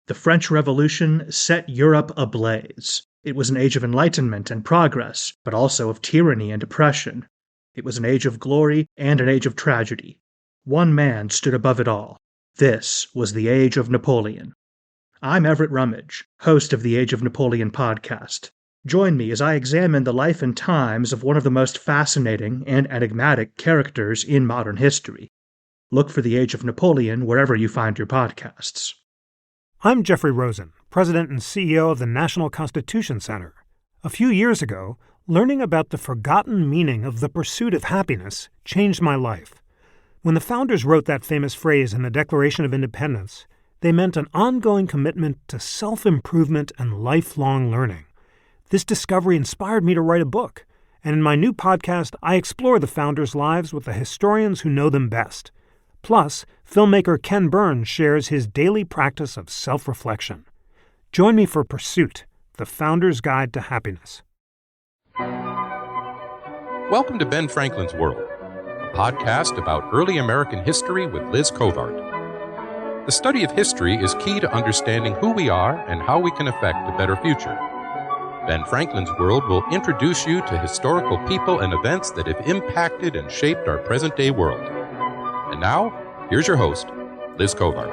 The French Revolution set Europe ablaze. It was an age of enlightenment and progress, but also of tyranny and oppression. It was an age of glory and an age of tragedy. One man stood above it all. This was the Age of Napoleon. I'm Everett Rummage, host of the Age of Napoleon podcast. Join me as I examine the life and times of one of the most fascinating and enigmatic characters in modern history. Look for the Age of Napoleon wherever you find your podcasts. I'm Jeffrey Rosen, President and CEO of the National Constitution Center. A few years ago, learning about the forgotten meaning of the pursuit of happiness changed my life. When the founders wrote that famous phrase in the Declaration of Independence, they meant an ongoing commitment to self-improvement and lifelong learning. This discovery inspired me to write a book, and in my new podcast, I explore the founders' lives with the historians who know them best. Plus, filmmaker Ken Burns shares his daily practice of self-reflection. Join me for Pursuit, the Founder's Guide to Happiness. Welcome to Ben Franklin's World, a podcast about early American history with Liz Covart. The study of history is key to understanding who we are and how we can affect a better future. Ben Franklin's World will introduce you to historical people and events that have impacted and shaped our present-day world. And now, here's your host, Liz Covart.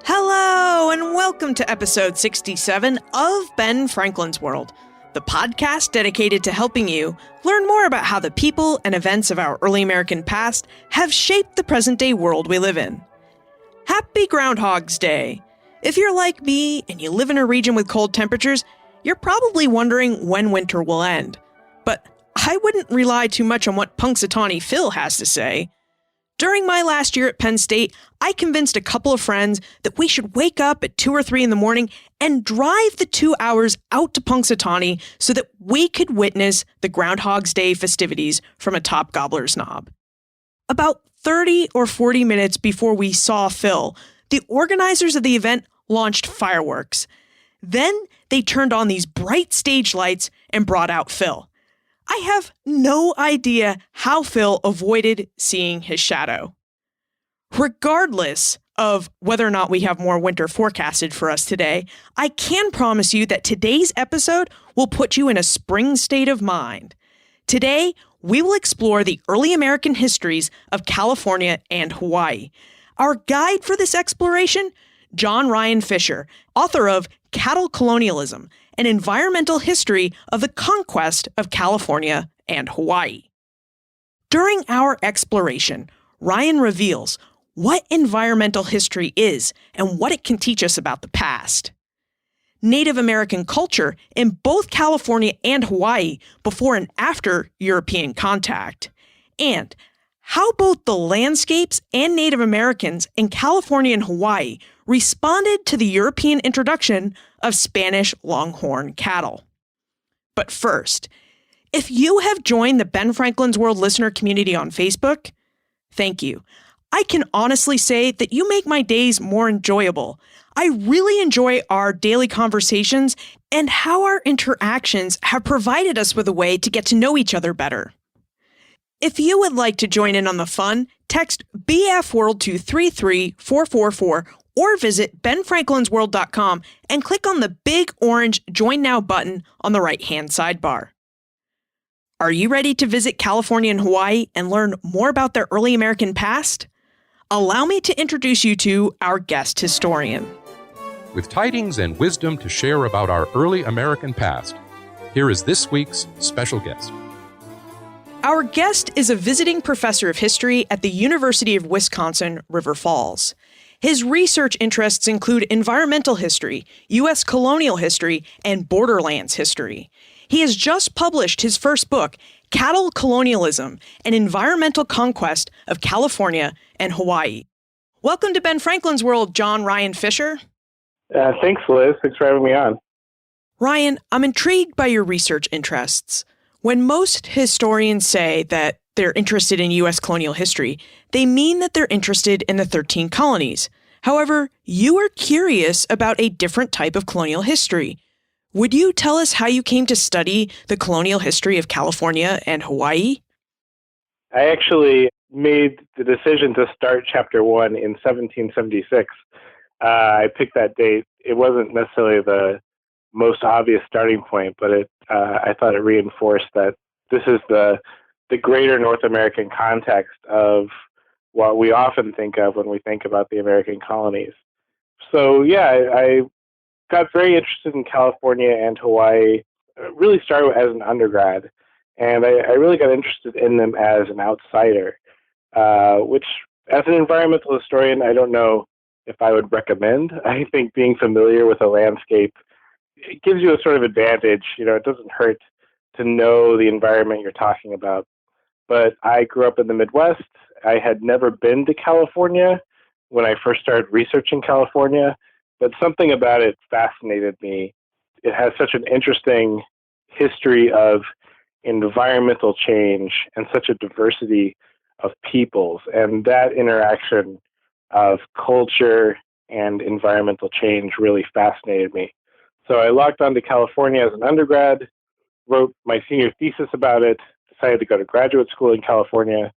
Hello, and welcome to episode 67 of Ben Franklin's World, the podcast dedicated to helping you learn more about how the people and events of our early American past have shaped the present-day world we live in. Happy Groundhog's Day! If you're like me and you live in a region with cold temperatures, you're probably wondering when winter will end. But I wouldn't rely too much on what Punxsutawney Phil has to say. During my last year at Penn State, I convinced a couple of friends that we should wake up at 2 or 3 in the morning and drive the 2 hours out to Punxsutawney so that we could witness the Groundhog's Day festivities from a top gobbler's knob. About 30 or 40 minutes before we saw Phil, the organizers of the event launched fireworks. Then they turned on these bright stage lights and brought out Phil. I have no idea how Phil avoided seeing his shadow. Regardless of whether or not we have more winter forecasted for us today, I can promise you that today's episode will put you in a spring state of mind. Today, we will explore the early American histories of California and Hawaii. Our guide for this exploration, John Ryan Fisher, author of Cattle Colonialism, an environmental history of the conquest of California and Hawaii. During our exploration, Ryan reveals what environmental history is and what it can teach us about the past. Native American culture in both California and Hawaii before and after European contact, and how both the landscapes and Native Americans in California and Hawaii responded to the European introduction of Spanish longhorn cattle. But first, if you have joined the Ben Franklin's World listener community on Facebook, thank you. I can honestly say that you make my days more enjoyable. I really enjoy our daily conversations and how our interactions have provided us with a way to get to know each other better. If you would like to join in on the fun, text BFWorld to 33444 or visit benfranklinsworld.com and click on the big orange Join Now button on the right-hand sidebar. Are you ready to visit California and Hawaii and learn more about their early American past? Allow me to introduce you to our guest historian. With tidings and wisdom to share about our early American past, here is this week's special guest. Our guest is a visiting professor of history at the University of Wisconsin, River Falls. His research interests include environmental history, U.S. colonial history, and borderlands history. He has just published his first book, Cattle Colonialism, an environmental conquest of California and Hawaii. Welcome to Ben Franklin's World, John Ryan Fisher. Thanks, Liz. Thanks for having me on. Ryan, I'm intrigued by your research interests. When most historians say that they're interested in U.S. colonial history, they mean that they're interested in the 13 colonies. However, you are curious about a different type of colonial history. Would you tell us how you came to study the colonial history of California and Hawaii? I actually made the decision to start Chapter 1 in 1776 I picked that date. It wasn't necessarily the most obvious starting point, but I thought it reinforced that this is the greater North American context of what we often think of when we think about the American colonies. So yeah, I got very interested in California and Hawaii. Really started as an undergrad, and I really got interested in them as an outsider, which as an environmental historian, I don't know if I would recommend. I think being familiar with a landscape, it gives you a sort of advantage. It doesn't hurt to know the environment you're talking about. But I grew up in the Midwest. I had never been to California when I first started researching California, but something about it fascinated me. It has such an interesting history of environmental change and such a diversity of peoples. And that interaction of culture and environmental change really fascinated me. So I logged on to California as an undergrad, wrote my senior thesis about it, decided to go to graduate school in California.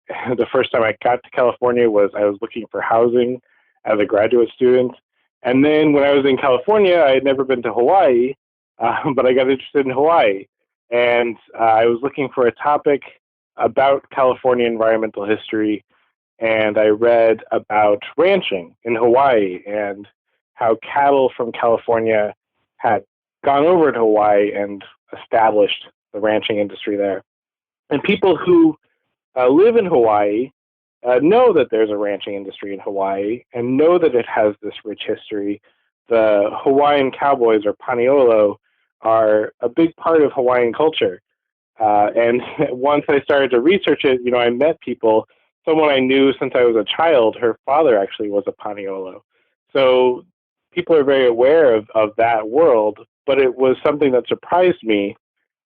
The first time I got to California was I was looking for housing as a graduate student. And then when I was in California, I had never been to Hawaii, but I got interested in Hawaii. And I was looking for a topic about California environmental history. And I read about ranching in Hawaii and how cattle from California had gone over to Hawaii and established the ranching industry there. And people who live in Hawaii know that there's a ranching industry in Hawaii and know that it has this rich history. The Hawaiian cowboys, or paniolo, are a big part of Hawaiian culture. And once I started to research it, I met people. Someone I knew since I was a child, her father actually was a paniolo. So people are very aware of that world, but it was something that surprised me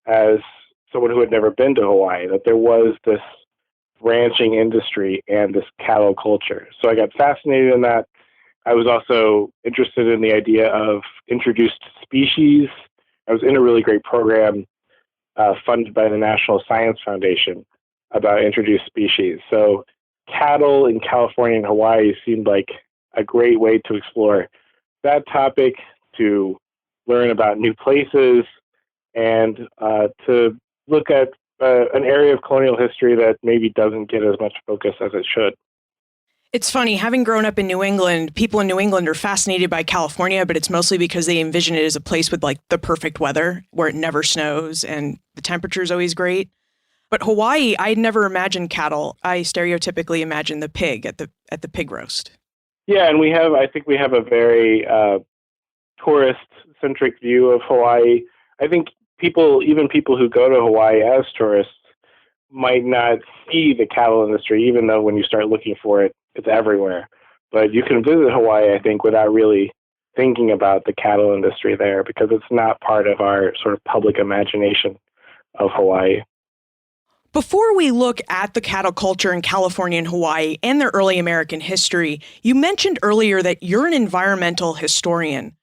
as someone who had never been to Hawaii, that there was this ranching industry and this cattle culture. So I got fascinated in that. I was also interested in the idea of introduced species. I was in a really great program funded by the National Science Foundation about introduced species. So cattle in California and Hawaii seemed like a great way to explore that topic, to learn about new places, and to look at an area of colonial history that maybe doesn't get as much focus as it should. It's funny, having grown up in New England, people in New England are fascinated by California, but it's mostly because they envision it as a place with like the perfect weather where it never snows and the temperature is always great. But Hawaii, I'd never imagined cattle. I stereotypically imagine the pig at the pig roast. Yeah, and I think we have a very tourist-centric view of Hawaii. I think even people who go to Hawaii as tourists might not see the cattle industry, even though when you start looking for it, it's everywhere. But you can visit Hawaii, I think, without really thinking about the cattle industry there, because it's not part of our sort of public imagination of Hawaii. Before we look at the cattle culture in California and Hawaii and their early American history, you mentioned earlier that you're an environmental historian.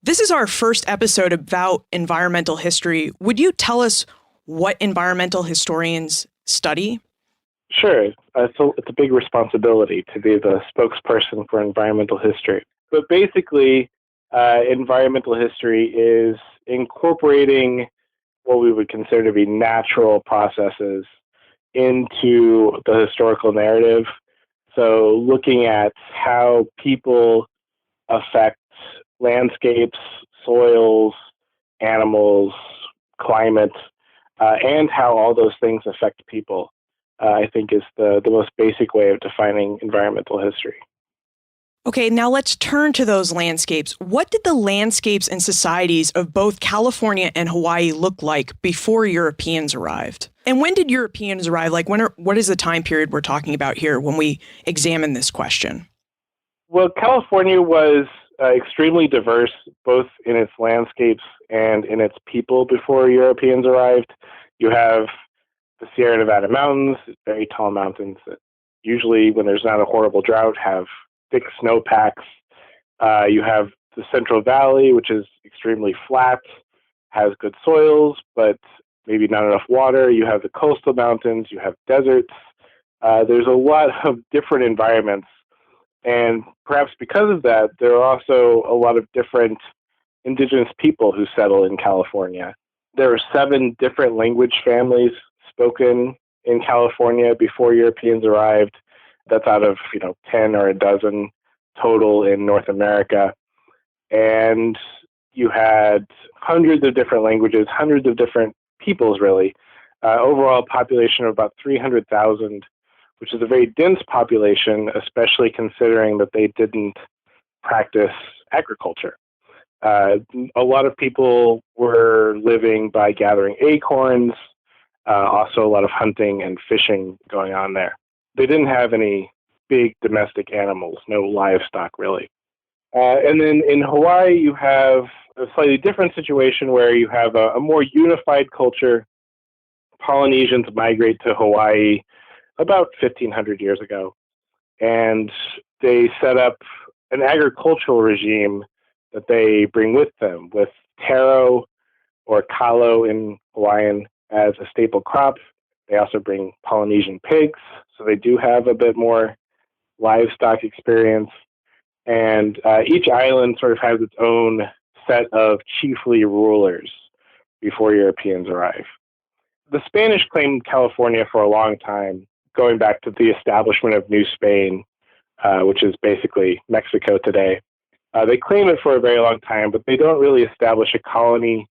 This is our first episode about environmental history. Would you tell us what environmental historians study? Sure. It's a big responsibility to be the spokesperson for environmental history. But basically, environmental history is incorporating what we would consider to be natural processes into the historical narrative. So looking at how people affect landscapes, soils, animals, climate, and how all those things affect people, I think is the most basic way of defining environmental history. Okay, now let's turn to those landscapes. What did the landscapes and societies of both California and Hawaii look like before Europeans arrived? And when did Europeans arrive? What is the time period we're talking about here when we examine this question? Well, California was extremely diverse, both in its landscapes and in its people before Europeans arrived. You have the Sierra Nevada mountains, very tall mountains that usually, when there's not a horrible drought, have thick snowpacks. You have the Central Valley, which is extremely flat, has good soils, but maybe not enough water. You have the coastal mountains, you have deserts. There's a lot of different environments. And perhaps because of that, there are also a lot of different indigenous people who settle in California. There are 7 different language families spoken in California before Europeans arrived. That's out of 10 or a dozen total in North America. And you had hundreds of different languages, hundreds of different peoples, really. Overall population of about 300,000, which is a very dense population, especially considering that they didn't practice agriculture. A lot of people were living by gathering acorns, also a lot of hunting and fishing going on there. They didn't have any big domestic animals, no livestock really. And then in Hawaii, you have a slightly different situation where you have a more unified culture. Polynesians migrate to Hawaii about 1,500 years ago, and they set up an agricultural regime that they bring with them, with taro or kalo in Hawaiian as a staple crop. They also bring Polynesian pigs, so they do have a bit more livestock experience. And each island sort of has its own set of chiefly rulers before Europeans arrive. The Spanish claimed California for a long time, going back to the establishment of New Spain, which is basically Mexico today. They claim it for a very long time, but they don't really establish a colony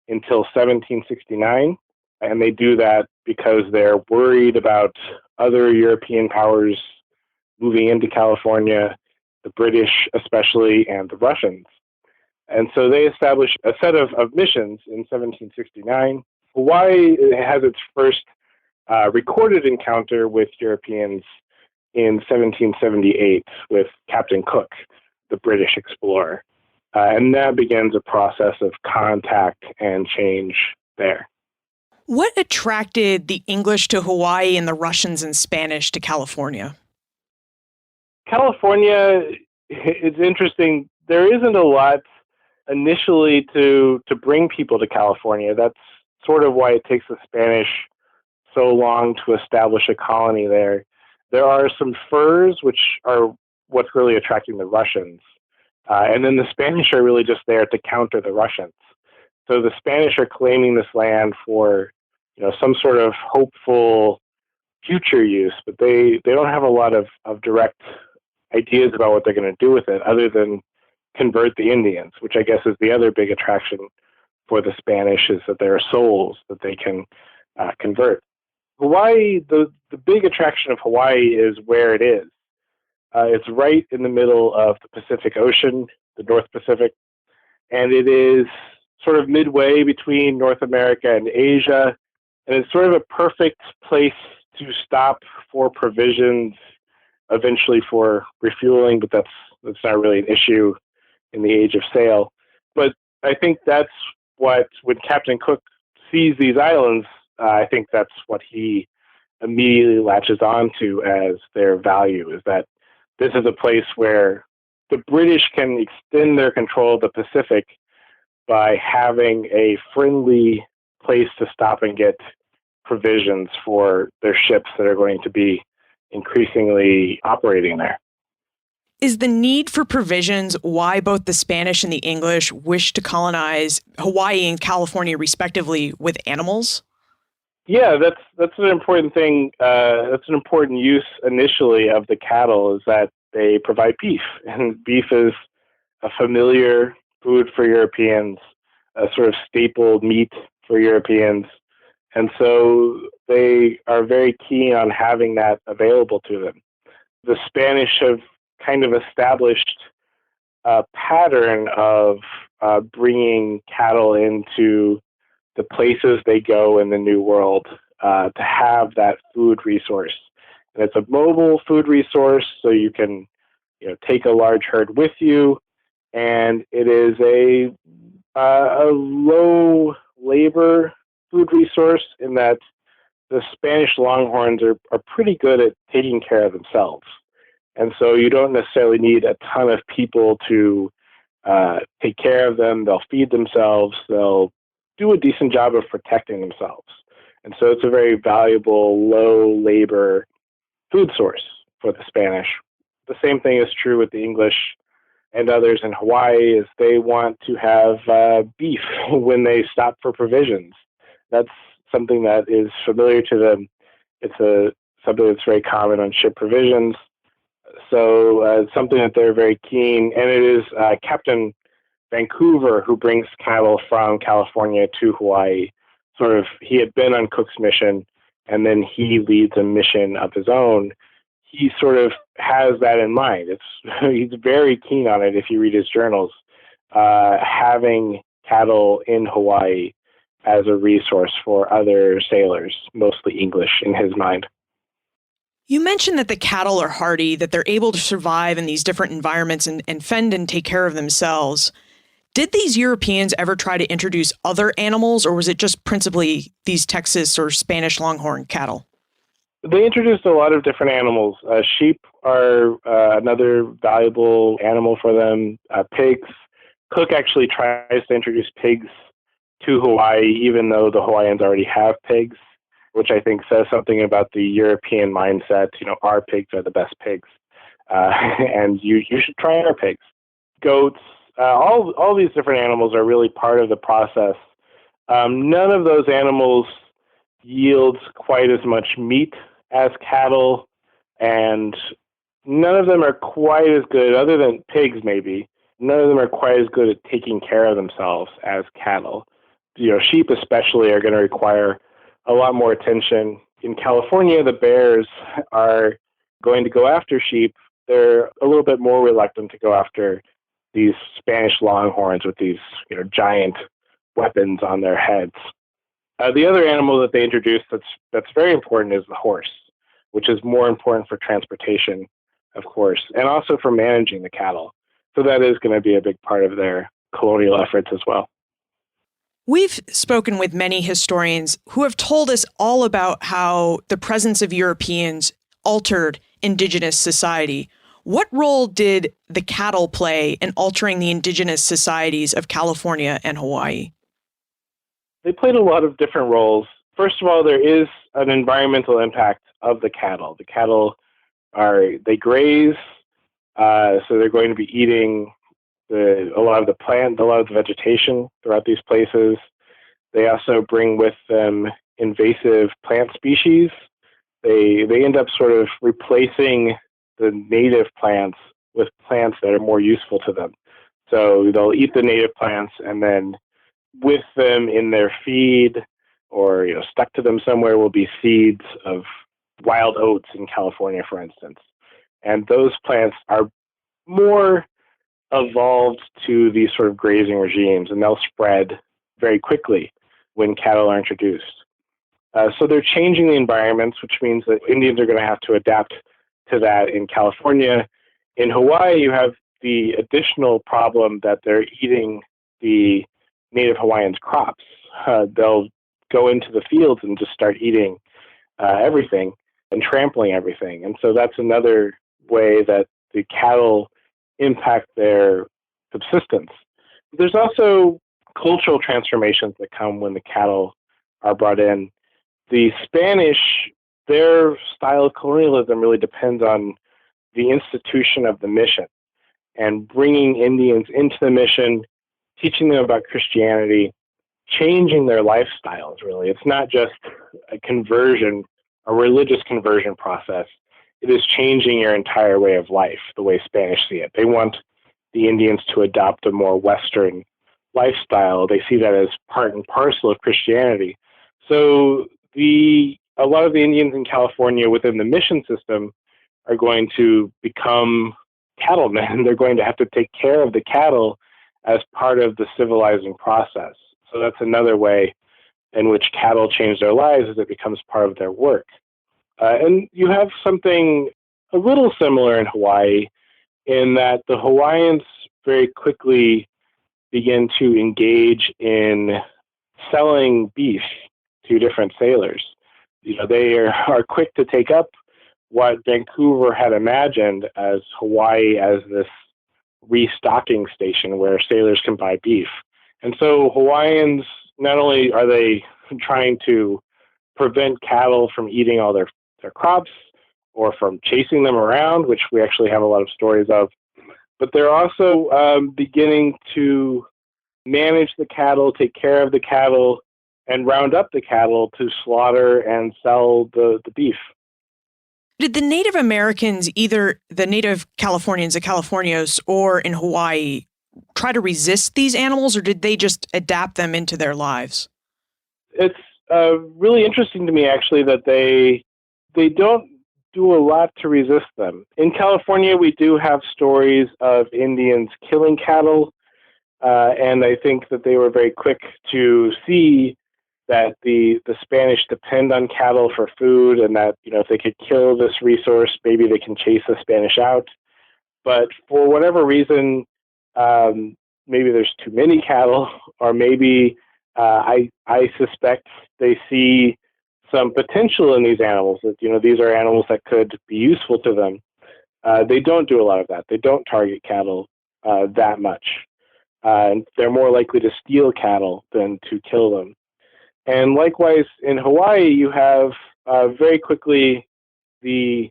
until 1769. And they do that because they're worried about other European powers moving into California, the British especially, and the Russians. And so they established a set of missions in 1769. Hawaii has its first recorded encounter with Europeans in 1778 with Captain Cook, the British explorer. And that begins a process of contact and change there. What attracted the English to Hawaii and the Russians and Spanish to California? California, it's interesting. There isn't a lot initially to bring people to California. That's sort of why it takes the Spanish so long to establish a colony there. There are some furs, which are what's really attracting the Russians. And then the Spanish are really just there to counter the Russians. So the Spanish are claiming this land for, some sort of hopeful future use, but they don't have a lot of direct ideas about what they're going to do with it other than convert the Indians, which I guess is the other big attraction for the Spanish, is that there are souls that they can convert. Hawaii, the big attraction of Hawaii is where it is. It's right in the middle of the Pacific Ocean, the North Pacific, and it is sort of midway between North America and Asia, and it's sort of a perfect place to stop for provisions, eventually for refueling, but that's not really an issue in the age of sail. But I think that's what, when Captain Cook sees these islands, I think that's what he immediately latches onto as their value, is that this is a place where the British can extend their control of the Pacific by having a friendly place to stop and get provisions for their ships that are going to be increasingly operating there. Is the need for provisions why both the Spanish and the English wish to colonize Hawaii and California respectively with animals? Yeah, that's an important thing. That's an important use initially of the cattle, is that they provide beef. And beef is a familiar food for Europeans, a sort of staple meat for Europeans. And so they are very keen on having that available to them. The Spanish have kind of established a pattern of bringing cattle into the places they go in the New World to have that food resource. And it's a mobile food resource, so you can take a large herd with you, and it is a low labor food resource in that the Spanish longhorns are pretty good at taking care of themselves. And so you don't necessarily need a ton of people to take care of them. They'll feed themselves. They'll do a decent job of protecting themselves. And so it's a very valuable, low labor food source for the Spanish. the same thing is true with the English and others in Hawaii, is they want to have beef when they stop for provisions. That's something that is familiar to them. It's something that's very common on ship provisions. So it's something that they're very keen, and it is Captain Vancouver who brings cattle from California to Hawaii. Sort of, he had been on Cook's mission, and then he leads a mission of his own. He sort of has that in mind. He's very keen on it. If you read his journals, having cattle in Hawaii as a resource for other sailors, mostly English in his mind. You mentioned that the cattle are hardy, that they're able to survive in these different environments and fend and take care of themselves. Did these Europeans ever try to introduce other animals, or was it just principally these Texas or Spanish longhorn cattle? They introduced a lot of different animals. Sheep are another valuable animal for them. Pigs. Cook actually tries to introduce pigs to Hawaii, even though the Hawaiians already have pigs, which I think says something about the European mindset. Our pigs are the best pigs, and you should try our pigs. Goats, all these different animals are really part of the process. None of those animals yields quite as much meat as cattle, and none of them are quite as good, other than pigs maybe, none of them are quite as good at taking care of themselves as cattle. Sheep especially are going to require a lot more attention. In California, the bears are going to go after sheep. They're a little bit more reluctant to go after these Spanish longhorns with these giant weapons on their heads. The other animal that they introduced that's very important is the horse, which is more important for transportation, of course, and also for managing the cattle. So that is going to be a big part of their colonial efforts as well. We've spoken with many historians who have told us all about how the presence of Europeans altered indigenous society. What role did the cattle play in altering the indigenous societies of California and Hawaii? They played a lot of different roles. First of all, there is an environmental impact of the cattle. The cattle they graze, so they're going to be eating a lot of the vegetation throughout these places. They also bring with them invasive plant species. They end up sort of replacing the native plants with plants that are more useful to them. So they'll eat the native plants, and then with them in their feed or stuck to them somewhere will be seeds of wild oats in California, for instance. And those plants are more evolved to these sort of grazing regimes, and they'll spread very quickly when cattle are introduced. So they're changing the environments, which means that Indians are going to have to adapt to that in California. In Hawaii, you have the additional problem that they're eating the native Hawaiians' crops. They'll go into the fields and just start eating everything and trampling everything. And so that's another way that the cattle impact their subsistence. There's also cultural transformations that come when the cattle are brought in. The Spanish, their style of colonialism really depends on the institution of the mission and bringing Indians into the mission, teaching them about Christianity, changing their lifestyles, really. It's not just a conversion, a religious conversion process. It is changing your entire way of life, the way Spanish see it. They want the Indians to adopt a more Western lifestyle. They see that as part and parcel of Christianity. So a lot of the Indians in California within the mission system are going to become cattlemen. They're going to have to take care of the cattle as part of the civilizing process. So that's another way in which cattle change their lives, is it becomes part of their work. And you have something a little similar in Hawaii, in that the Hawaiians very quickly begin to engage in selling beef to different sailors. They are quick to take up what Vancouver had imagined as Hawaii as this restocking station where sailors can buy beef. And so Hawaiians, not only are they trying to prevent cattle from eating all their crops or from chasing them around, which we actually have a lot of stories of. But they're also beginning to manage the cattle, take care of the cattle, and round up the cattle to slaughter and sell the beef. Did the Native Americans, either the Native Californians, the Californios, or in Hawaii, try to resist these animals, or did they just adapt them into their lives? It's really interesting to me, actually, that they don't do a lot to resist them. In California, we do have stories of Indians killing cattle, and I think that they were very quick to see that the Spanish depend on cattle for food, and that, if they could kill this resource, maybe they can chase the Spanish out. But for whatever reason, maybe there's too many cattle, or maybe I suspect they see some potential in these animals, that these are animals that could be useful to them. They don't do a lot of that. They don't target cattle that much. And they're more likely to steal cattle than to kill them. And likewise, in Hawaii, you have very quickly the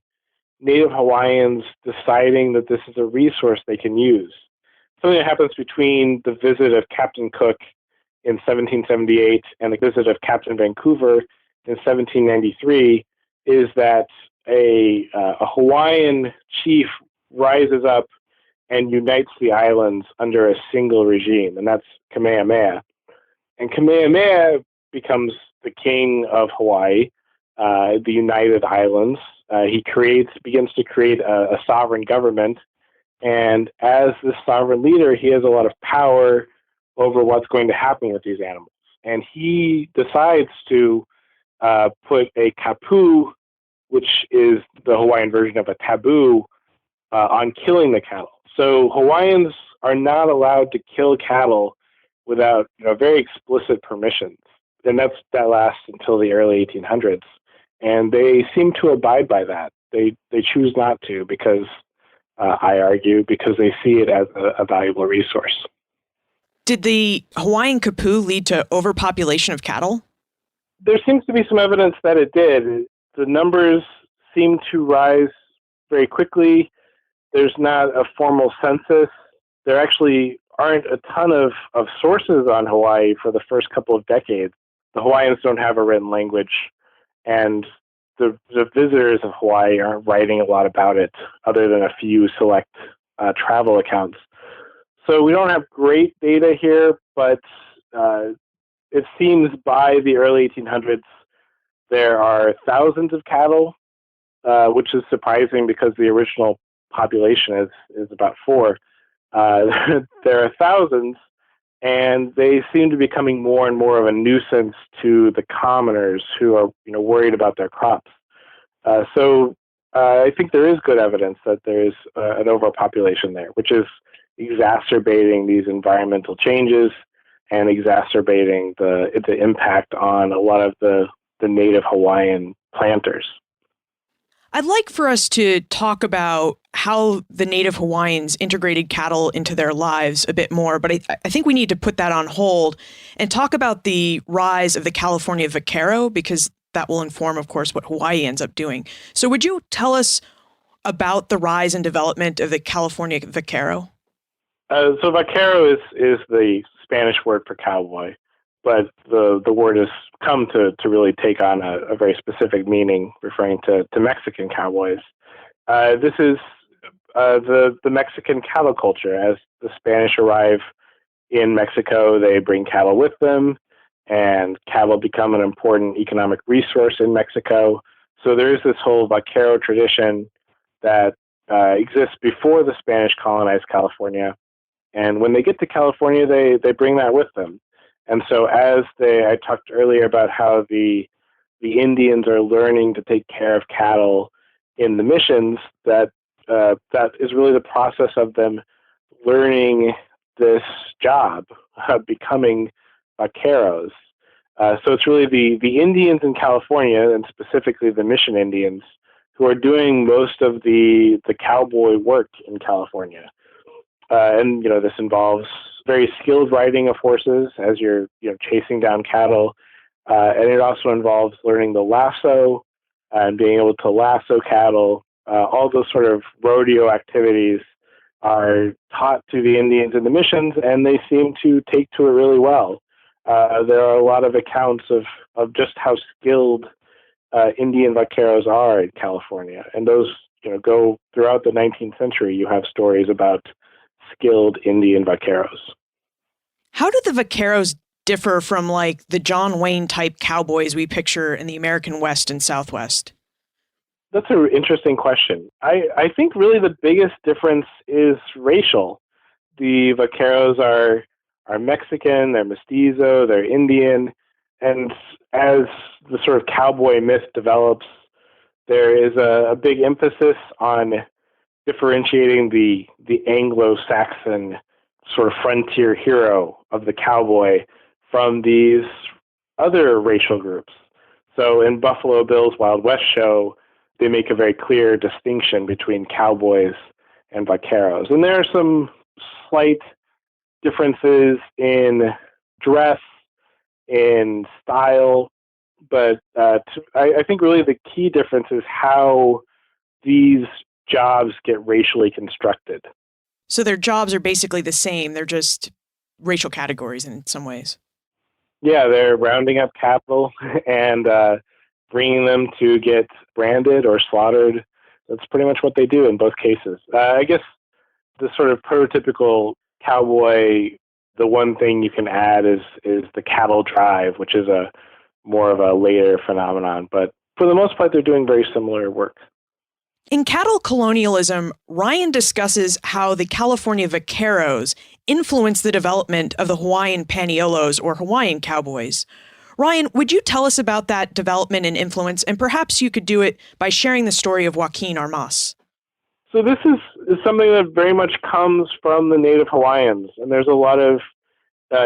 Native Hawaiians deciding that this is a resource they can use. Something that happens between the visit of Captain Cook in 1778 and the visit of Captain Vancouver in 1793 is that a Hawaiian chief rises up and unites the islands under a single regime, and that's Kamehameha. And Kamehameha becomes the king of Hawaii, the United Islands. He begins to create a sovereign government, and as the sovereign leader, he has a lot of power over what's going to happen with these animals. And he decides to put a kapu, which is the Hawaiian version of a taboo, on killing the cattle. So Hawaiians are not allowed to kill cattle without very explicit permissions. And that lasts until the early 1800s. And they seem to abide by that. They choose not to because, I argue, because they see it as a valuable resource. Did the Hawaiian kapu lead to overpopulation of cattle? There seems to be some evidence that it did. The numbers seem to rise very quickly. There's not a formal census. There actually aren't a ton of sources on Hawaii for the first couple of decades. The Hawaiians don't have a written language, and the visitors of Hawaii aren't writing a lot about it other than a few select travel accounts. So we don't have great data here, but it seems by the early 1800s there are thousands of cattle, which is surprising because the original population is about 4. There are thousands, and they seem to be becoming more and more of a nuisance to the commoners who are worried about their crops. So I think there is good evidence that there is an overpopulation there, which is exacerbating these environmental changes and exacerbating the impact on a lot of the native Hawaiian planters. I'd like for us to talk about how the Native Hawaiians integrated cattle into their lives a bit more, but I think we need to put that on hold and talk about the rise of the California vaquero, because that will inform, of course, what Hawaii ends up doing. So would you tell us about the rise and development of the California vaquero? So vaquero is the Spanish word for cowboy, but the word has come to really take on a very specific meaning, referring to Mexican cowboys. This is the Mexican cattle culture. As the Spanish arrive in Mexico, they bring cattle with them, and cattle become an important economic resource in Mexico. So there is this whole vaquero tradition that exists before the Spanish colonized California. And when they get to California, they bring that with them. And so I talked earlier about how the Indians are learning to take care of cattle in the missions, that is really the process of them learning this job, becoming vaqueros. So it's really the Indians in California, and specifically the mission Indians, who are doing most of the cowboy work in California. And this involves very skilled riding of horses as you're chasing down cattle, and it also involves learning the lasso, and being able to lasso cattle. All those sort of rodeo activities are taught to the Indians in the missions, and they seem to take to it really well. There are a lot of accounts of just how skilled Indian vaqueros are in California, and those go throughout the 19th century. You have stories about skilled Indian vaqueros. How do the vaqueros differ from like the John Wayne type cowboys we picture in the American West and Southwest? That's an interesting question. I think really the biggest difference is racial. The vaqueros are Mexican, they're mestizo, they're Indian, and as the sort of cowboy myth develops, there is a big emphasis on differentiating the Anglo-Saxon sort of frontier hero of the cowboy from these other racial groups. So in Buffalo Bill's Wild West show, they make a very clear distinction between cowboys and vaqueros. And there are some slight differences in dress, in style, but I think really the key difference is how these jobs get racially constructed. So their jobs are basically the same. They're just racial categories in some ways. Yeah, they're rounding up cattle and bringing them to get branded or slaughtered. That's pretty much what they do in both cases. I guess the sort of prototypical cowboy, the one thing you can add is the cattle drive, which is a more of a later phenomenon. But for the most part, they're doing very similar work. In Cattle Colonialism, Ryan discusses how the California vaqueros influenced the development of the Hawaiian Paniolos or Hawaiian cowboys. Ryan, would you tell us about that development and influence? And perhaps you could do it by sharing the story of Joaquin Armas. So this is something that very much comes from the Native Hawaiians. And there's a lot of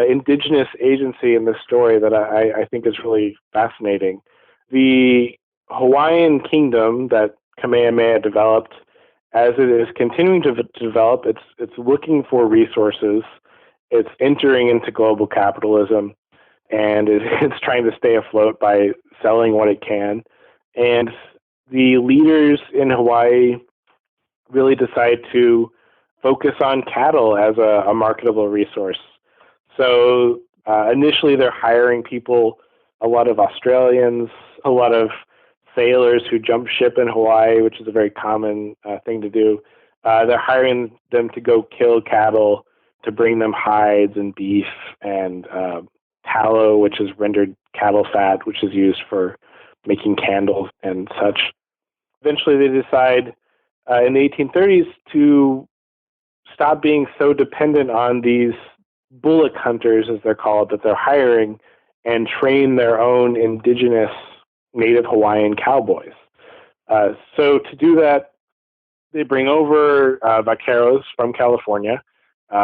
indigenous agency in this story that I think is really fascinating. The Hawaiian kingdom that Kamehameha developed, as it is continuing to develop, it's looking for resources. It's entering into global capitalism, and it's trying to stay afloat by selling what it can. And the leaders in Hawaii really decide to focus on cattle as a marketable resource. So initially they're hiring people, a lot of Australians, a lot of sailors who jump ship in Hawaii, which is a very common thing to do. They're hiring them to go kill cattle, to bring them hides and beef and tallow, which is rendered cattle fat, which is used for making candles and such. Eventually they decide in the 1830s to stop being so dependent on these bullock hunters, as they're called, that they're hiring, and train their own indigenous Native Hawaiian cowboys. So to do that, they bring over vaqueros from California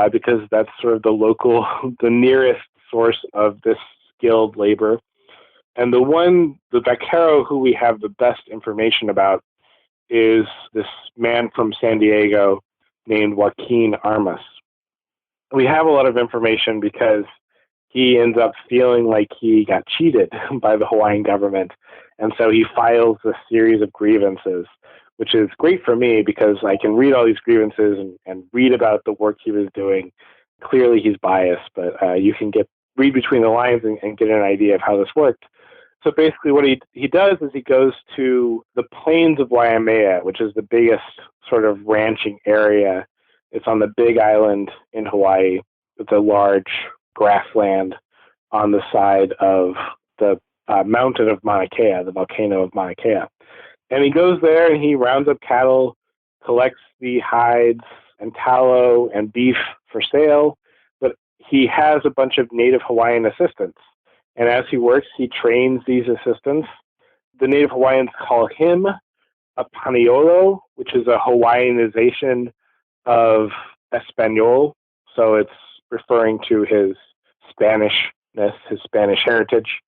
because that's sort of the nearest source of this skilled labor. And the vaquero who we have the best information about is this man from San Diego named Joaquin Armas. We have a lot of information because he ends up feeling like he got cheated by the Hawaiian government. And so he files a series of grievances, which is great for me because I can read all these grievances and read about the work he was doing. Clearly he's biased, but you can read between the lines and get an idea of how this worked. So basically what he does is he goes to the plains of Waimea, which is the biggest sort of ranching area. It's on the Big Island in Hawaii. It's a large grassland on the side of the mountain of Mauna Kea, the volcano of Mauna Kea. And he goes there and he rounds up cattle, collects the hides and tallow and beef for sale, but he has a bunch of Native Hawaiian assistants. And as he works, he trains these assistants. The Native Hawaiians call him a Paniolo, which is a Hawaiianization of Espanol. So it's referring to his Spanishness, his Spanish heritage.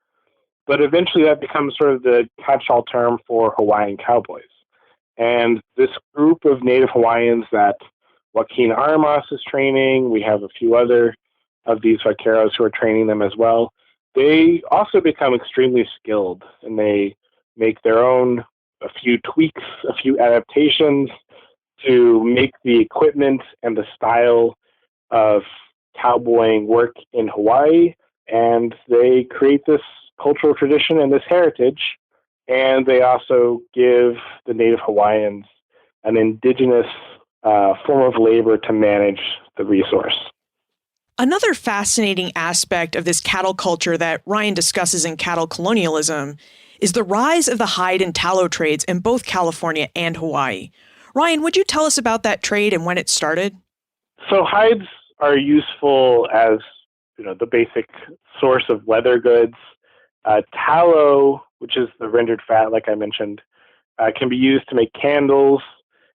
But eventually that becomes sort of the catch-all term for Hawaiian cowboys. And this group of Native Hawaiians that Joaquin Armas is training, we have a few other of these vaqueros who are training them as well. They also become extremely skilled, and they make their own a few tweaks, a few adaptations to make the equipment and the style of cowboying work in Hawaii. And they create this cultural tradition and this heritage. And they also give the native Hawaiians an indigenous form of labor to manage the resource. Another fascinating aspect of this cattle culture that Ryan discusses in Cattle Colonialism is the rise of the hide and tallow trades in both California and Hawaii. Ryan, would you tell us about that trade and when it started? So hides are useful as, the basic source of leather goods. Tallow, which is the rendered fat, like I mentioned, can be used to make candles.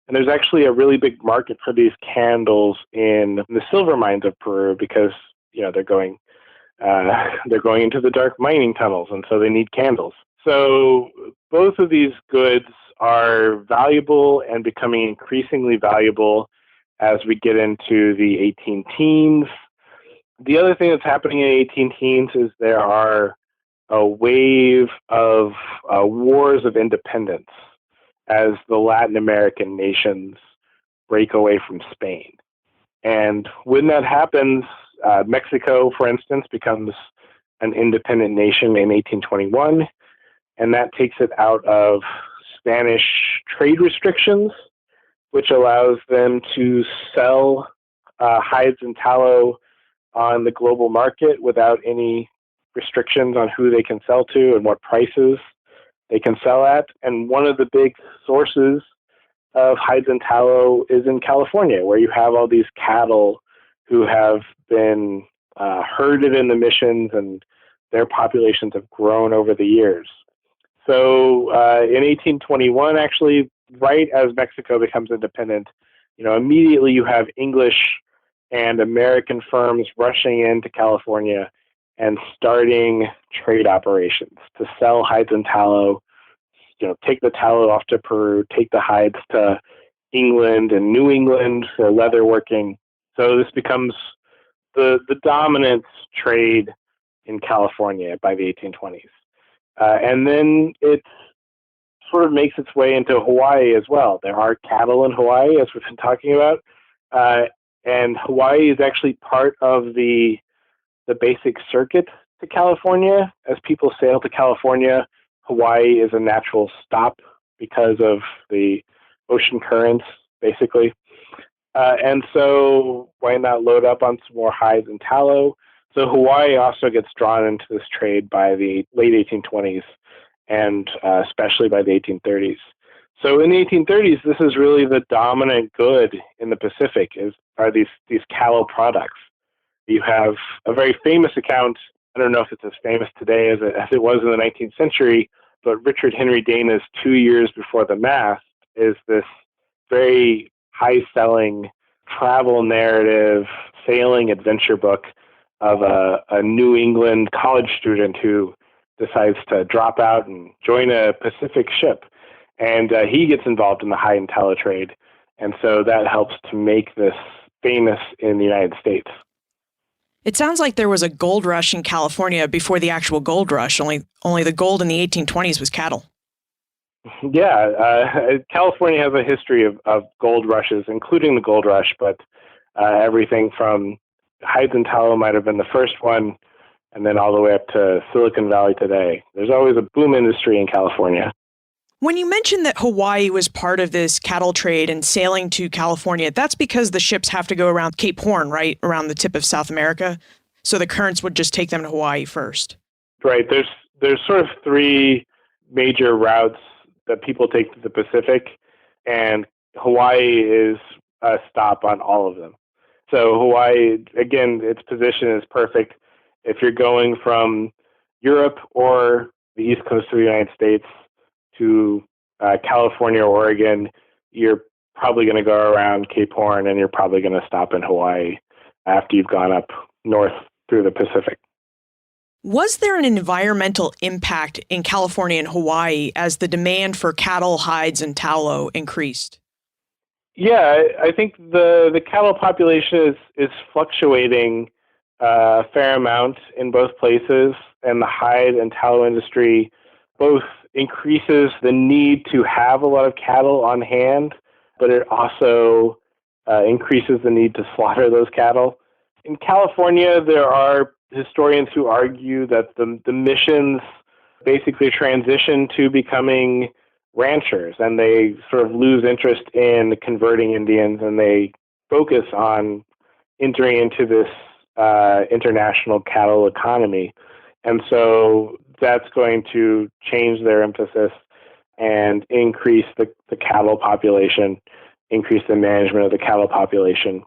And there's actually a really big market for these candles in the silver mines of Peru because, they're going into the dark mining tunnels, and so they need candles. So both of these goods are valuable and becoming increasingly valuable as we get into the 18 teens. The other thing that's happening in the 18 teens is there are a wave of wars of independence as the Latin American nations break away from Spain. And when that happens, Mexico, for instance, becomes an independent nation in 1821, and that takes it out of Spanish trade restrictions, which allows them to sell hides and tallow on the global market without any restrictions on who they can sell to and what prices they can sell at. And one of the big sources of hides and tallow is in California, where you have all these cattle who have been herded in the missions, and their populations have grown over the years. So in 1821, actually, right as Mexico becomes independent, immediately you have English and American firms rushing into California and starting trade operations to sell hides and tallow, take the tallow off to Peru, take the hides to England and New England for leather working. So this becomes the dominant trade in California by the 1820s. And then it sort of makes its way into Hawaii as well. There are cattle in Hawaii, as we've been talking about. And Hawaii is actually part of the basic circuit to California. As people sail to California, Hawaii is a natural stop because of the ocean currents, basically. And so why not load up on some more hides and tallow? So Hawaii also gets drawn into this trade by the late 1820s and especially by the 1830s. So in the 1830s, this is really the dominant good in the Pacific are these cattle products. You have a very famous account. I don't know if it's as famous today as it was in the 19th century, but Richard Henry Dana's 2 Years Before the Mast is this very high-selling travel narrative, sailing adventure book of a New England college student who decides to drop out and join a Pacific ship. And he gets involved in the hide and tallow trade. And so that helps to make this famous in the United States. It sounds like there was a gold rush in California before the actual gold rush. Only the gold in the 1820s was cattle. Yeah, California has a history of gold rushes, including the gold rush, but everything from hides and tallow might have been the first one, and then all the way up to Silicon Valley today. There's always a boom industry in California. When you mentioned that Hawaii was part of this cattle trade and sailing to California, that's because the ships have to go around Cape Horn, right, around the tip of South America. So the currents would just take them to Hawaii first. Right. There's sort of three major routes that people take to the Pacific, and Hawaii is a stop on all of them. So Hawaii, again, its position is perfect. If you're going from Europe or the East Coast of the United States to California or Oregon, you're probably going to go around Cape Horn, and you're probably going to stop in Hawaii after you've gone up north through the Pacific. Was there an environmental impact in California and Hawaii as the demand for cattle, hides, and tallow increased? Yeah, I think the cattle population is fluctuating a fair amount in both places, and the hide and tallow industry both increases the need to have a lot of cattle on hand, but it also increases the need to slaughter those cattle. In California, there are historians who argue that the missions basically transition to becoming ranchers, and they sort of lose interest in converting Indians, and they focus on entering into this international cattle economy. And so that's going to change their emphasis and increase the cattle population, increase the management of the cattle population.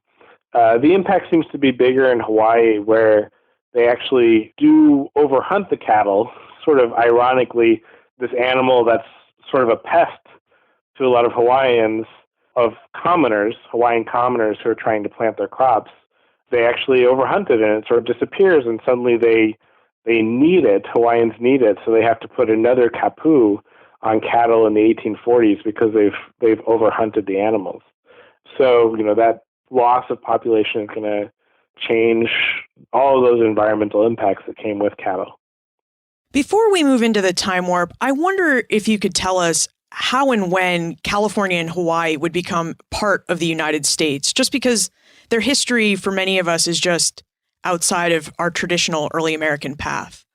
The impact seems to be bigger in Hawaii, where they actually do overhunt the cattle, sort of ironically, this animal that's sort of a pest to a lot of Hawaiians, of commoners, Hawaiian commoners who are trying to plant their crops. They actually overhunt it, and it sort of disappears, and suddenly they need it, Hawaiians need it, so they have to put another kapu on cattle in the 1840s because they've overhunted the animals. So, that loss of population is going to change all of those environmental impacts that came with cattle. Before we move into the time warp, I wonder if you could tell us how and when California and Hawaii would become part of the United States, just because their history for many of us is just outside of our traditional early American path.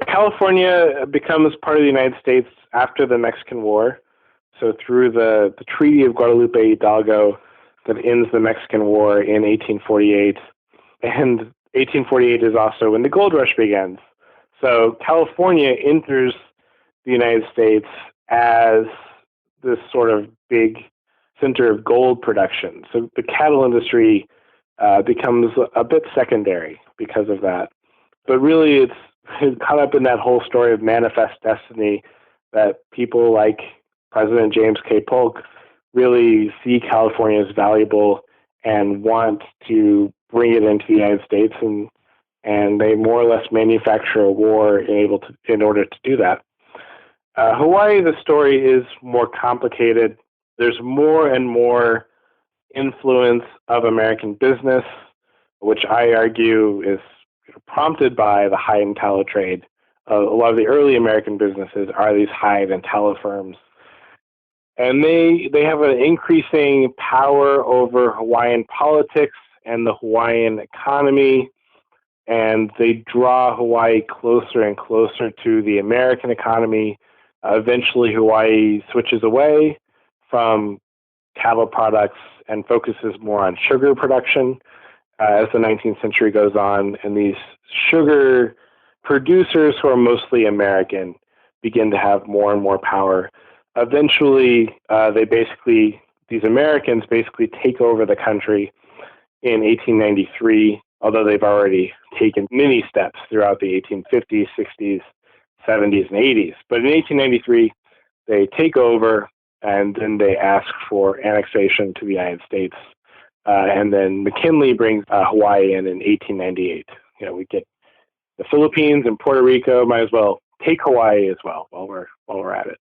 California becomes part of the United States after the Mexican War. So through the Treaty of Guadalupe Hidalgo that ends the Mexican War in 1848. And 1848 is also when the gold rush begins. So California enters the United States as this sort of big center of gold production. So the cattle industry becomes a bit secondary because of that. But really, it's caught up in that whole story of manifest destiny that people like President James K. Polk really see California as valuable and want to bring it into the United States, and they more or less manufacture a war in order to do that. Hawaii, the story is more complicated. There's more and more influence of American business, which I argue is prompted by the hide and tallow trade. A lot of the early American businesses are these hide and tallow firms. And they have an increasing power over Hawaiian politics and the Hawaiian economy, and they draw Hawaii closer and closer to the American economy. Eventually, Hawaii switches away from cattle products and focuses more on sugar production as the 19th century goes on, and these sugar producers who are mostly American begin to have more and more power. Eventually, these Americans basically take over the country in 1893, although they've already taken many steps throughout the 1850s, 60s, 70s, and 80s. But in 1893, they take over, and then they ask for annexation to the United States. And then McKinley brings Hawaii in 1898. We get the Philippines and Puerto Rico. Might as well take Hawaii as well while we're at it.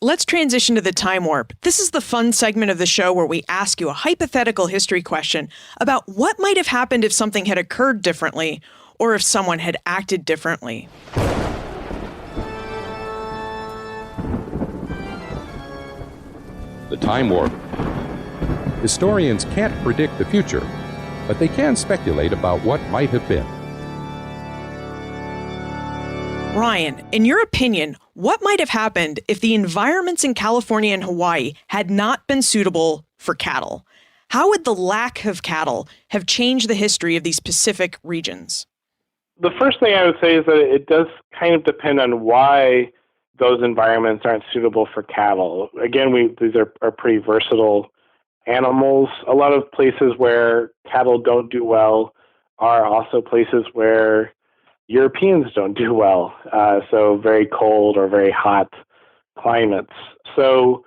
Let's transition to the time warp. This is the fun segment of the show where we ask you a hypothetical history question about what might have happened if something had occurred differently or if someone had acted differently. The time warp. Historians can't predict the future, but they can speculate about what might have been. Ryan, in your opinion, what might have happened if the environments in California and Hawaii had not been suitable for cattle? How would the lack of cattle have changed the history of these Pacific regions? The first thing I would say is that it does kind of depend on why those environments aren't suitable for cattle. Again, these are pretty versatile animals. A lot of places where cattle don't do well are also places where Europeans don't do well, so very cold or very hot climates. So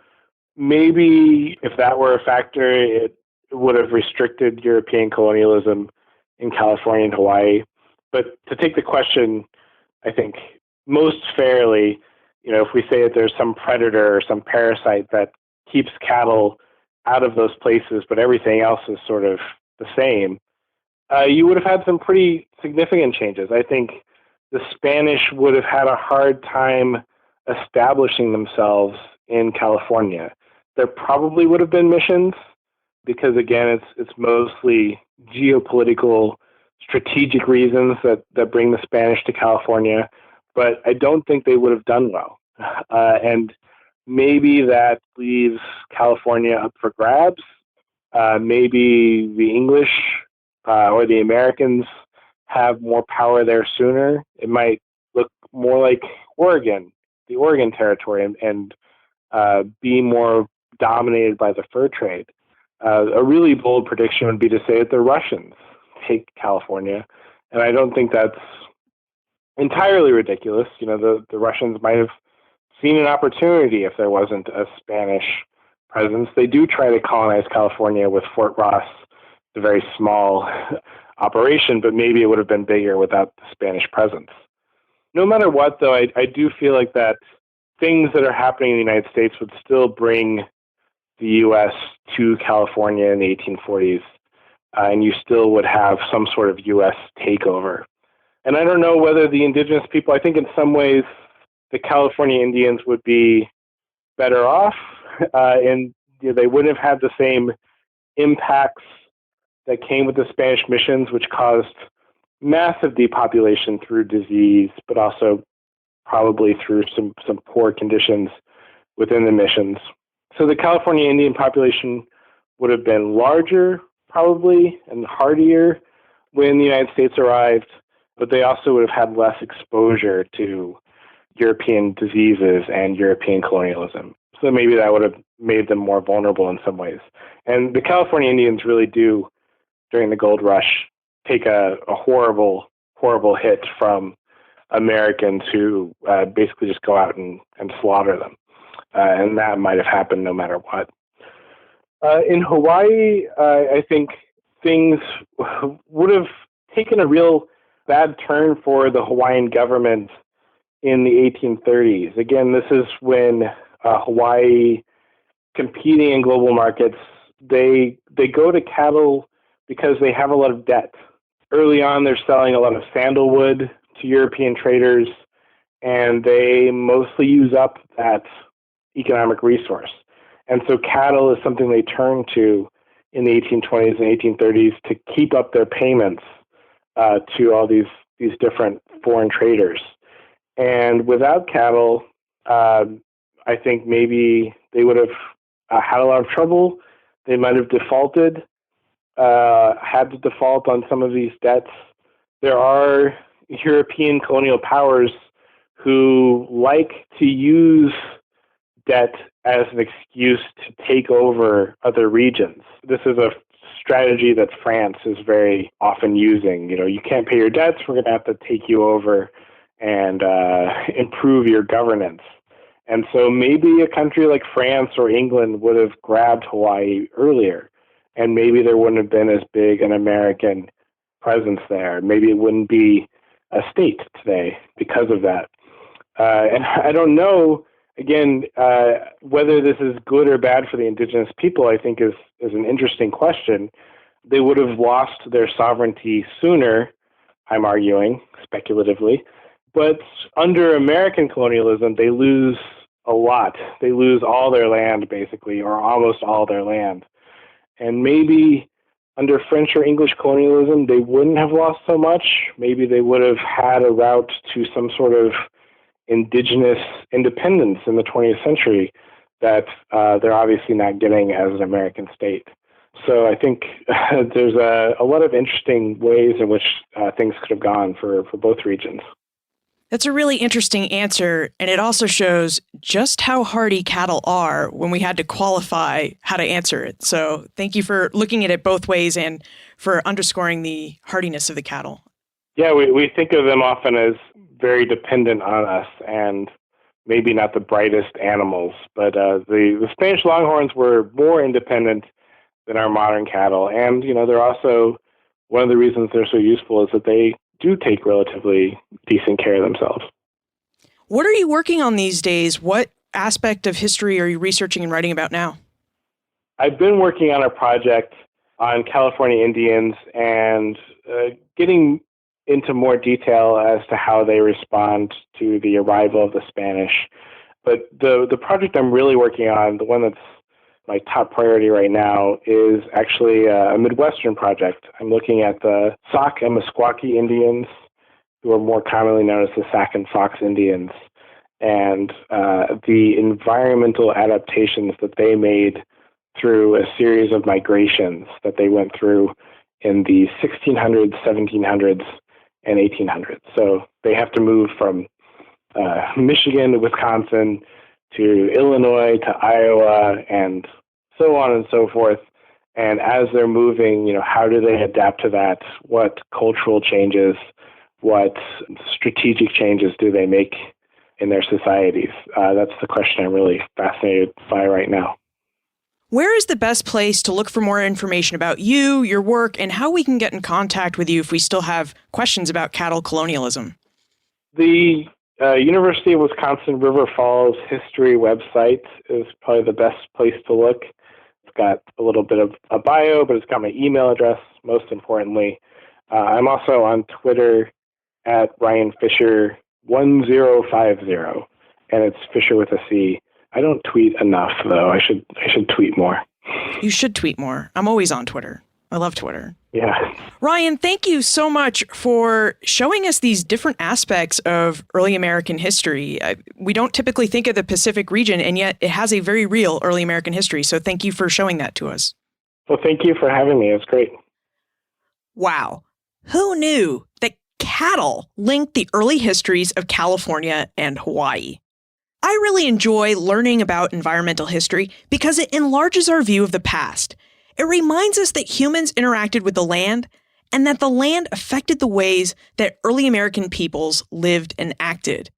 maybe if that were a factor, it would have restricted European colonialism in California and Hawaii. But to take the question, I think, most fairly, if we say that there's some predator or some parasite that keeps cattle out of those places, but everything else is sort of the same, you would have had some pretty significant changes. I think the Spanish would have had a hard time establishing themselves in California. There probably would have been missions because, again, it's mostly geopolitical, strategic reasons that bring the Spanish to California, but I don't think they would have done well. And maybe that leaves California up for grabs. Maybe the English or the Americans have more power there sooner. It might look more like Oregon, the Oregon Territory, and be more dominated by the fur trade. A really bold prediction would be to say that the Russians take California, and I don't think that's entirely ridiculous. The Russians might have seen an opportunity if there wasn't a Spanish presence. They do try to colonize California with Fort Ross, a very small operation, but maybe it would have been bigger without the Spanish presence. No matter what, though, I do feel like that things that are happening in the United States would still bring the U.S. to California in the 1840s, and you still would have some sort of U.S. takeover. And I don't know whether the indigenous people, I think in some ways the California Indians would be better off, and they wouldn't have had the same impacts that came with the Spanish missions, which caused massive depopulation through disease, but also probably through some poor conditions within the missions. So the California Indian population would have been larger, probably, and hardier when the United States arrived, but they also would have had less exposure to European diseases and European colonialism. So maybe that would have made them more vulnerable in some ways. And the California Indians really do, during the gold rush, take a horrible, horrible hit from Americans who basically just go out and slaughter them. And that might have happened no matter what. In Hawaii, I think things would have taken a real bad turn for the Hawaiian government in the 1830s. Again, this is when Hawaii, competing in global markets, they go to cattle because they have a lot of debt. Early on, they're selling a lot of sandalwood to European traders, and they mostly use up that economic resource. And so cattle is something they turn to in the 1820s and 1830s to keep up their payments to all these different foreign traders. And without cattle, I think maybe they would have had a lot of trouble. They might have defaulted, had to default on some of these debts. There are European colonial powers who like to use debt as an excuse to take over other regions. This is a strategy that France is very often using. You can't pay your debts, we're going to have to take you over and improve your governance. And so maybe a country like France or England would have grabbed Hawaii earlier, and maybe there wouldn't have been as big an American presence there. Maybe it wouldn't be a state today because of that. And I don't know, again, whether this is good or bad for the indigenous people, I think is an interesting question. They would have lost their sovereignty sooner, I'm arguing, speculatively. But under American colonialism, they lose a lot. They lose all their land, basically, or almost all their land. And maybe under French or English colonialism, they wouldn't have lost so much. Maybe they would have had a route to some sort of indigenous independence in the 20th century that they're obviously not getting as an American state. So I think there's a lot of interesting ways in which things could have gone for both regions. That's a really interesting answer, and it also shows just how hardy cattle are when we had to qualify how to answer it. So thank you for looking at it both ways and for underscoring the hardiness of the cattle. Yeah, we think of them often as very dependent on us and maybe not the brightest animals, but the Spanish Longhorns were more independent than our modern cattle. And, they're also, one of the reasons they're so useful is that they do take relatively decent care of themselves. What are you working on these days? What aspect of history are you researching and writing about now? I've been working on a project on California Indians and getting into more detail as to how they respond to the arrival of the Spanish. But the project I'm really working on, the one that's my top priority right now, is actually a Midwestern project. I'm looking at the Sauk and Meskwaki Indians, who are more commonly known as the Sac and Fox Indians, and the environmental adaptations that they made through a series of migrations that they went through in the 1600s, 1700s, and 1800s. So they have to move from Michigan to Wisconsin to Illinois to Iowa and so on and so forth. And as they're moving, how do they adapt to that? What cultural changes, what strategic changes do they make in their societies? That's the question I'm really fascinated by right now. Where is the best place to look for more information about you, your work, and how we can get in contact with you if we still have questions about cattle colonialism? The University of Wisconsin River Falls History website is probably the best place to look. It's got a little bit of a bio, but it's got my email address, most importantly. I'm also on Twitter at Ryan Fisher 1050, and it's Fisher with a C. I don't tweet enough, though. I should tweet more. You should tweet more. I'm always on Twitter. I love Twitter. Yeah. Ryan, thank you so much for showing us these different aspects of early American history. We don't typically think of the Pacific region, and yet it has a very real early American history. So thank you for showing that to us. Well, thank you for having me. It was great. Wow. Who knew that cattle linked the early histories of California and Hawaii? I really enjoy learning about environmental history because it enlarges our view of the past. It reminds us that humans interacted with the land and that the land affected the ways that early American peoples lived and acted.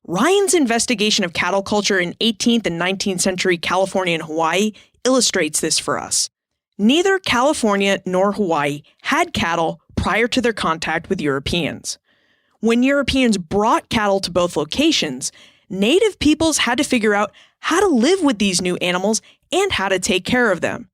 Ryan's investigation of cattle culture in 18th and 19th century California and Hawaii illustrates this for us. Neither California nor Hawaii had cattle prior to their contact with Europeans. When Europeans brought cattle to both locations, native peoples had to figure out how to live with these new animals and how to take care of them.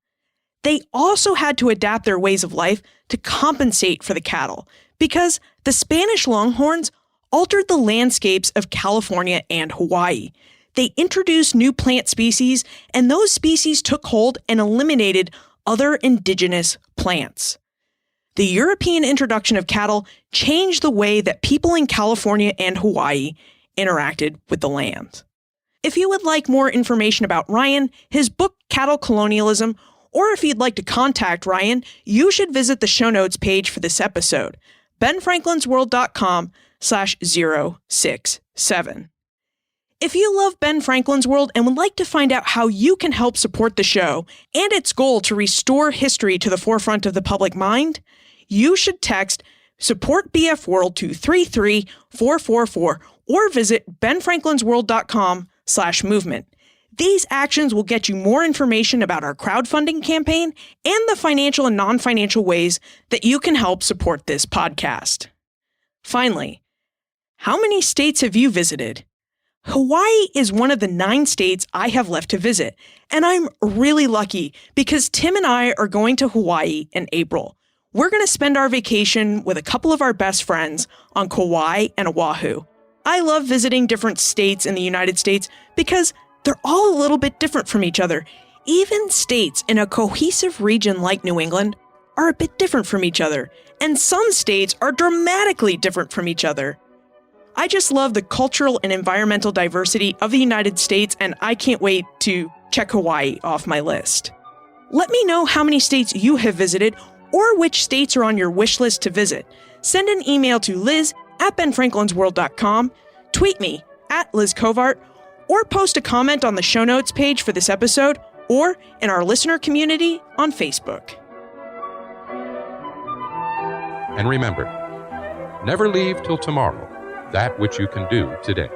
They also had to adapt their ways of life to compensate for the cattle, because the Spanish longhorns altered the landscapes of California and Hawaii. They introduced new plant species, and those species took hold and eliminated other indigenous plants. The European introduction of cattle changed the way that people in California and Hawaii interacted with the land. If you would like more information about Ryan, his book Cattle Colonialism, or if you'd like to contact Ryan, you should visit the show notes page for this episode, benfranklinsworld.com/067. If you love Ben Franklin's World and would like to find out how you can help support the show and its goal to restore history to the forefront of the public mind, you should text Support BF World to 33444 or visit benfranklinsworld.com/movement. These actions will get you more information about our crowdfunding campaign and the financial and non-financial ways that you can help support this podcast. Finally, how many states have you visited? Hawaii is one of the 9 states I have left to visit, and I'm really lucky because Tim and I are going to Hawaii in April. We're going to spend our vacation with a couple of our best friends on Kauai and Oahu. I love visiting different states in the United States because they're all a little bit different from each other. Even states in a cohesive region like New England are a bit different from each other, and some states are dramatically different from each other. I just love the cultural and environmental diversity of the United States, and I can't wait to check Hawaii off my list. Let me know how many states you have visited or which states are on your wish list to visit. Send an email to liz@benfranklinsworld.com, tweet me @LizCovart, or post a comment on the show notes page for this episode or in our listener community on Facebook. And remember, never leave till tomorrow that which you can do today.